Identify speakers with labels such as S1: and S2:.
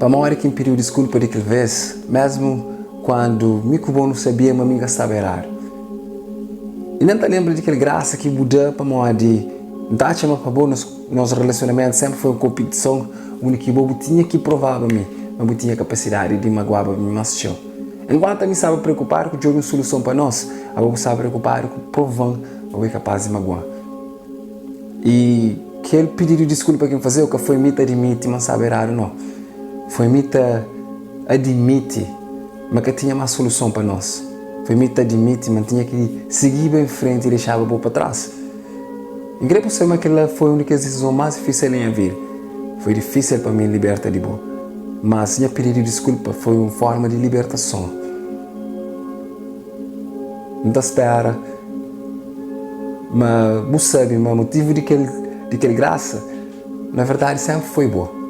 S1: Para a hora que me pediu desculpa daquela vez, mesmo quando me bom não sabia, mas me estava errado. E não te lembro daquela graça que mudou para a de não chama para bom nosso relacionamento sempre foi uma competição onde eu tinha que provar para mim, mas eu tinha capacidade de magoar para mim mais show. Enquanto eu estava preocupado com uma solução para nós, eu estava preocupado com provando eu era capaz de magoar. E aquele pedido de desculpa que eu fazia, que foi me admitir, mas sabe errado não. Foi me admitir, mas que tinha mais solução para nós. Foi me admitir, mas tinha que seguir bem em frente e deixar o para trás. E creio que aquela foi a única decisão mais difícil em minha vida. Foi difícil para mim libertar de boa. Mas minha pedido de desculpa foi uma forma de libertação. Não espera, mas você sabe, o motivo daquela graça, na verdade, sempre foi boa.